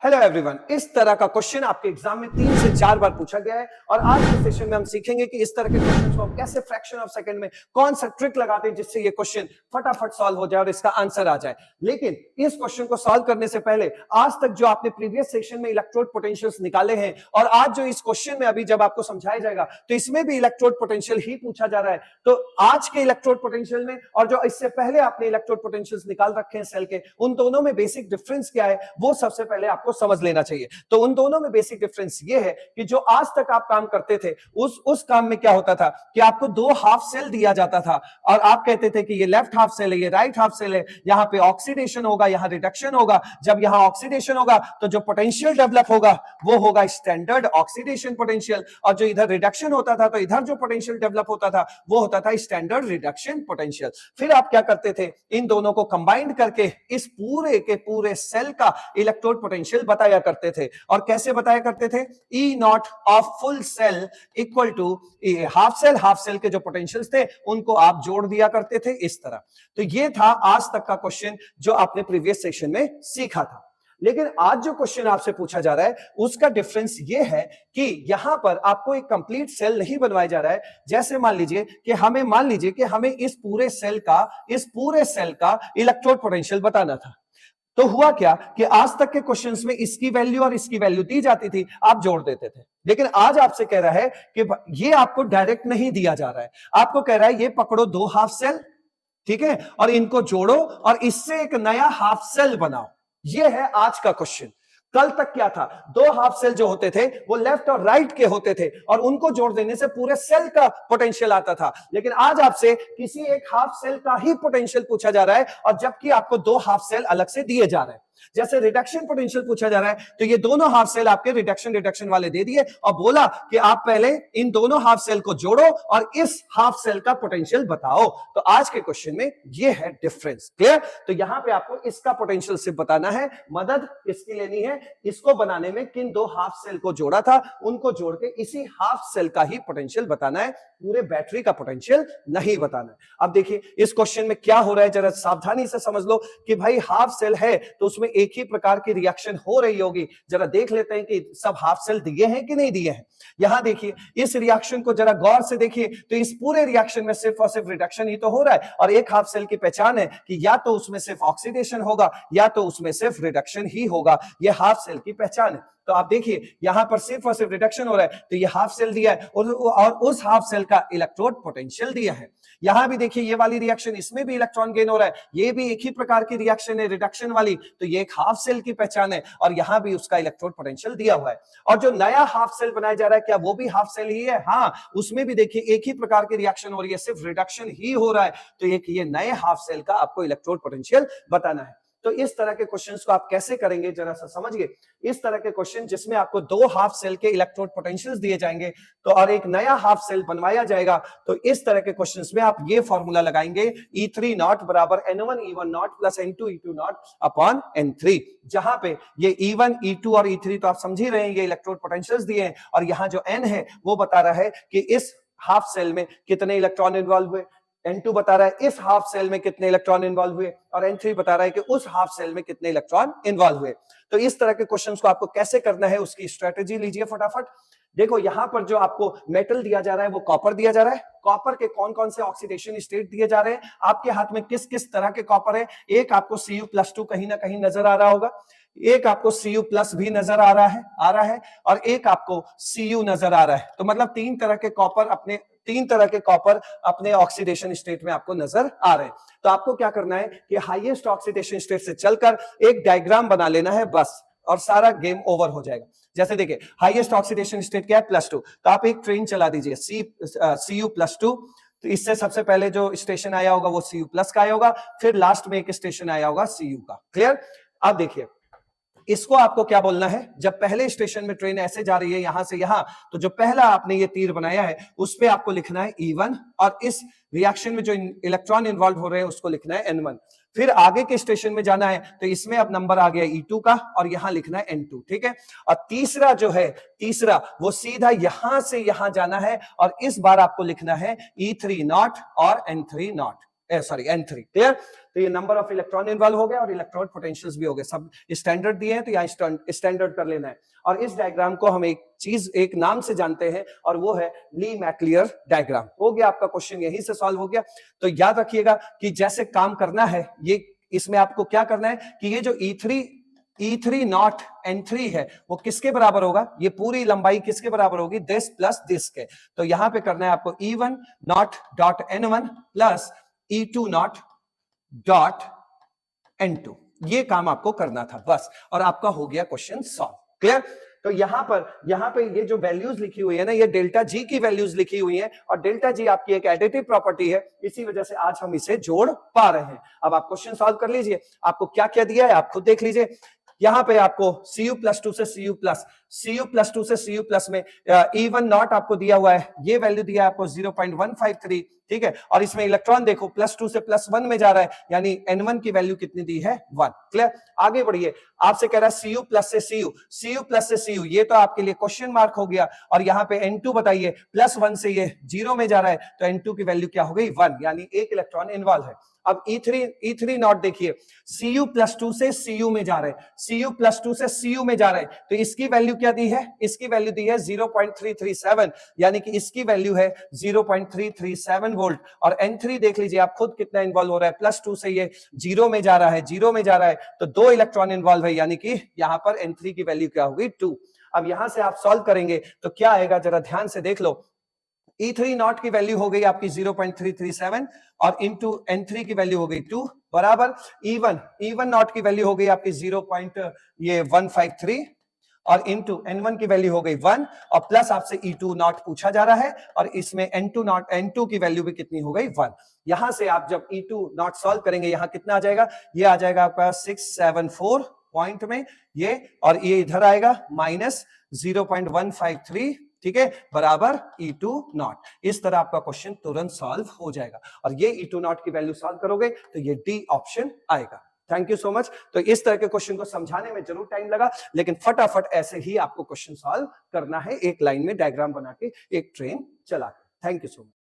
Hello everyone, इस तरह का क्वेश्चन आपके एग्जाम में 3 से 4 बार पूछा गया है और आज के सेशन में हम सीखेंगे कि इस तरह के क्वेश्चंस को हम कैसे फ्रैक्शन ऑफ सेकंड में कौन सा ट्रिक लगाते हैं जिससे ये क्वेश्चन फटाफट सॉल्व हो जाए और इसका आंसर आ जाए। लेकिन इस क्वेश्चन को सॉल्व करने से पहले आज तक जो आपने प्रीवियस सेशन में इलेक्ट्रोड पोटेंशियल्स निकाले हैं और आज जो इस क्वेश्चन में अभी जब आपको समझाया जाएगा तो इसमें भी इलेक्ट्रोड पोटेंशियल ही पूछा जा रहा है। तो आज के इलेक्ट्रोड पोटेंशियल में और जो इससे पहले आपने इलेक्ट्रोड पोटेंशियल्स निकाल रखे हैं सेल के, उन दोनों में बेसिक डिफरेंस क्या है वो सबसे पहले आपको समझ लेना चाहिए। तो उन दोनों में बेसिक डिफरेंस ये है कि जो आज तक आप काम करते थे उस काम में क्या होता था कि आपको दो हाफ सेल दिया जाता था और आप कहते थे कि ये लेफ्ट हाफ सेल है, ये राइट हाफ सेल है, यहां पे ऑक्सीडेशन होगा, यहां रिडक्शन होगा। जब यहां ऑक्सीडेशन होगा तो जो पोटेंशियल डेवलप होगा वो होगा स्टैंडर्ड ऑक्सीडेशन पोटेंशियल, और जो इधर रिडक्शन होता था तो इधर जो पोटेंशियल डेवलप होता था वो होता था स्टैंडर्ड रिडक्शन पोटेंशियल। फिर आप क्या करते थे, इन दोनों को कंबाइंड करके इस पूरे के पूरे सेल का इलेक्ट्रोड पोटेंशियल बताया करते थे। और कैसे बताया करते थे, E naught of full cell equal to half cell के जो पोटेंशियल्स थे उनको आप जोड़ दिया करते थे इस तरह। तो ये था आज तक का क्वेश्चन जो आपने प्रीवियस सेशन में सीखा था। लेकिन आज जो क्वेश्चन आपसे पूछा जा रहा है उसका डिफरेंस ये है कि यहां पर आपको एक कंप्लीट सेल नहीं बनवाया जा रहा है। जैसे मान लीजिए कि हमें इस पूरे सेल का इलेक्ट्रोड पोटेंशियल बताना था। तो हुआ क्या कि आज तक के क्वेश्चंस में इसकी वैल्यू और इसकी वैल्यू दी जाती थी, आप जोड़ देते थे। लेकिन आज आपसे कह रहा है कि ये आपको डायरेक्ट नहीं दिया जा रहा है, आपको कह रहा है ये पकड़ो दो हाफ सेल, ठीक है, और इनको जोड़ो और इससे एक नया हाफ सेल बनाओ। ये है आज का क्वेश्चन। कल तक क्या था, दो हाफ सेल जो होते थे वो लेफ्ट और राइट के होते थे और उनको जोड़ देने से पूरे सेल का पोटेंशियल आता था। लेकिन आज आपसे किसी एक हाफ सेल का ही पोटेंशियल पूछा जा रहा है और जबकि आपको दो हाफ सेल अलग से दिए जा रहे हैं। जैसे रिडक्शन पोटेंशियल पूछा जा रहा है तो ये दोनों हाफ सेल आपके रिडक्शन वाले दे दिए और बोला कि आप पहले इन दोनों हाफ सेल को जोड़ो और इस हाफ सेल का पोटेंशियल बताओ। तो आज के क्वेश्चन में ये है डिफरेंस। क्लियर? तो यहां पे आपको इसका पोटेंशियल सिर्फ बताना है, मदद इसकी लेनी है। इसको बनाने में किन दो हाफ सेल को जोड़ा था उनको जोड़ के इसी हाफ सेल का ही पोटेंशियल बताना है, पूरे बैटरी का पोटेंशियल नहीं बताना है। अब देखिए इस क्वेश्चन में क्या हो रहा है, जरा सावधानी से समझ लो कि भाई हाफ सेल है तो उसमें एक ही प्रकार की रिएक्शन हो रही होगी। जरा देख लेते हैं कि सब हाफ सेल दिए हैं कि नहीं दिए हैं। यहां देखिए इस रिएक्शन को जरा गौर से देखिए तो इस पूरे रिएक्शन में सिर्फ और सिर्फ रिडक्शन ही तो हो रहा है और एक हाफ सेल की पहचान है कि या तो उसमें सिर्फ ऑक्सीडेशन होगा या तो उसमें सिर्फ रिडक्शन ही होगा। यह हाफ सेल की पहचान है। तो आप देखिए यहां पर सिर्फ और सिर्फ रिडक्शन हो रहा है तो ये हाफ सेल दिया है और उस हाफ सेल का इलेक्ट्रोड पोटेंशियल दिया है। यहां भी देखिए ये वाली रिएक्शन, इसमें भी इलेक्ट्रॉन गेन हो रहा है, ये भी एक ही प्रकार की रिएक्शन है रिडक्शन वाली, तो ये एक हाफ सेल की पहचान है और यहां भी उसका इलेक्ट्रोड पोटेंशियल दिया हुआ है। और जो नया हाफ सेल बनाया जा रहा है क्या वो भी हाफ सेल ही है? हाँ, उसमें भी देखिए एक ही प्रकार की रिएक्शन हो रही है, सिर्फ रिडक्शन ही हो रहा है। तो एक ये नए हाफ सेल का आपको इलेक्ट्रोड पोटेंशियल बताना है। तो इस तरह के क्वेश्चंस को आप कैसे करेंगे जरा सा समझिए। इस तरह के क्वेश्चन जिसमें आपको दो हाफ सेल के इलेक्ट्रोड पोटेंशियल्स दिए जाएंगे तो और एक नया हाफ सेल बनवाया जाएगा, तो इस तरह के क्वेश्चंस में आप ये फॉर्मूला लगाएंगे E3 नॉट बराबर N1 E1 not plus N2 E2 not upon N3। जहां पे ये E1 E2 और E3 तो आप समझ ही रहे हैं, ये इलेक्ट्रोड पोटेंशियल्स दिए हैं और यहां जो N है वो बता रहा है कि इस हाफ सेल में कितने इलेक्ट्रॉन इन्वॉल्व हुए, N2 बता रहा है इस हाफ सेल में कितने इलेक्ट्रॉन इन्वॉल्व हुए और N3 बता रहा है कि उस हाफ सेल में कितने इलेक्ट्रॉन इन्वॉल्व हुए। तो इस तरह के क्वेश्चंस को आपको कैसे करना है उसकी स्ट्रेटेजी लीजिए फटाफट। देखो यहां पर जो आपको मेटल दिया जा रहा है वो कॉपर दिया जा रहा है। कॉपर के कौन कौन से ऑक्सीडेशन स्टेट दिए जा रहे हैं, आपके हाथ में किस किस तरह के कॉपर है। एक आपको Cu+2 कहीं ना कहीं नजर आ रहा होगा, एक आपको Cu+ भी नजर आ रहा है और एक आपको Cu नजर आ रहा है। तो मतलब तीन तरह के कॉपर अपने ऑक्सीडेशन स्टेट में आपको नजर आ रहे हैं। तो आपको क्या करना है कि हाईएस्ट ऑक्सीडेशन स्टेट से चलकर एक डायग्राम बना लेना है बस, और सारा गेम ओवर हो जाएगा। जैसे देखिए हाईएस्ट ऑक्सीडेशन स्टेट क्या है, +2, तो आप एक ट्रेन चला दीजिए Cu+2। तो इससे सबसे पहले जो स्टेशन आया होगा वो Cu+ का आया होगा, फिर लास्ट में एक स्टेशन आया होगा Cu का। क्लियर? अब देखिए इसको आपको क्या बोलना है, जब पहले स्टेशन में ट्रेन ऐसे जा रही है यहां से यहां, तो जो पहला आपने ये तीर बनाया है उस पे आपको लिखना है E1 और इस रिएक्शन में जो इलेक्ट्रॉन इन्वॉल्व हो रहे हैं उसको लिखना है N1। फिर आगे के स्टेशन में जाना है तो इसमें अब नंबर आ गया E2 का और यहां लिखना है N2। ठीक है, और तीसरा वो सीधा यहां से यहां जाना है और इस बार आपको लिखना है E3 नॉट और N3 not. Sorry N3, clear. तो ये नंबर ऑफ इलेक्ट्रॉन इन्वॉल्व हो गया और इलेक्ट्रॉन पोटेंशियल्स भी हो गए, सब स्टैंडर्ड दिए हैं तो यहाँ स्टैंडर्ड कर लेना है। और इस डायग्राम को हम एक नाम से जानते हैं और वो है ली मैक्लियर डायग्राम। हो गया आपका क्वेश्चन, यहीं से सॉल्व हो गया। तो याद रखिएगा कि जैसे काम करना है ये, इसमें आपको क्या करना है कि ये जो E3 नॉट N3 है वो किसके बराबर होगा, ये पूरी लंबाई किसके बराबर होगी, दिस प्लस दिस के। तो यहां पे करना है आपको E1 not dot N1 plus E2 not dot N2, ये काम आपको करना था बस, और आपका हो गया क्वेश्चन सॉल्व, क्लियर। तो यहां पे ये जो वैल्यूज लिखी हुई है ना, ये डेल्टा जी की वैल्यूज लिखी हुई हैं, और डेल्टा जी आपकी एक एडिटिव प्रॉपर्टी है, इसी वजह से आज हम इसे जोड़ पा रहे हैं। अब आप क्वेश्चन सॉल्व कर लीजिए, आपको क्या क्या दिया है आप खुद देख लीजिए। यहां पे आपको Cu+2 से Cu+2 से Cu+ में E1 नॉट आपको दिया हुआ है, ये वैल्यू दिया है आपको 0.153, ठीक है। और इसमें इलेक्ट्रॉन देखो +2 से +1 में जा रहा है, यानी N1 की वैल्यू कितनी दी है, 1, क्लियर। आगे बढ़िए, आपसे कह रहा है Cu+ से Cu, ये तो आपके लिए क्वेश्चन मार्क हो गया। और यहाँ पे N2 बताइए, +1 से ये 0 में जा रहा है, तो N2 की वैल्यू क्या हो गई, 1, यानी एक इलेक्ट्रॉन इन्वॉल्व है। अब E3 नॉट देखिए, Cu+2 से Cu में जा रहे हैं, Cu+2 से Cu में जा रहे हैं, तो इसकी वैल्यू क्या दी है, इसकी वैल्यू दी है 0.337, यानी कि इसकी वैल्यू है 0.337 वोल्ट। और N3 देख लीजिए आप खुद कितना इन्वॉल्व हो रहा है, +2 से ये 0 में जा रहा है, तो 2 इलेक्ट्रॉन इन्वॉल्व है, यानी कि यहां पर N3 की वैल्यू क्या होगी, 2। अब यहां से आप सॉल्व करेंगे तो क्या आएगा, जरा ध्यान से देख लो। E3 नॉट की वैल्यू हो गई आपकी 0.337 और इनटू N3 की वैल्यू हो गई 2 बराबर E1 नॉट की वैल्यू हो गई आपकी 0.153 और इनटू N1 की वैल्यू हो गई 1 और प्लस आपसे E2 नॉट पूछा जा रहा है और इसमें N2 की वैल्यू भी कितनी हो गई, 1। यहां से आप जब E2 नॉट सॉल्व करेंगे, यहां कितना आ जाएगा, ये आ जाएगा आपका 674 पॉइंट में ये, और ये इधर आएगा -0.153, ठीक है, बराबर E2 नॉट। इस तरह आपका क्वेश्चन तुरंत सॉल्व हो जाएगा, और ये E2 नॉट की वैल्यू सॉल्व करोगे तो ये डी ऑप्शन आएगा। Thank you so much. तो इस तरह के क्वेश्चन को समझाने में जरूर टाइम लगा, लेकिन फटाफट ऐसे ही आपको क्वेश्चन सॉल्व करना है, एक लाइन में डायग्राम बना के, एक ट्रेन चला के। Thank you so much.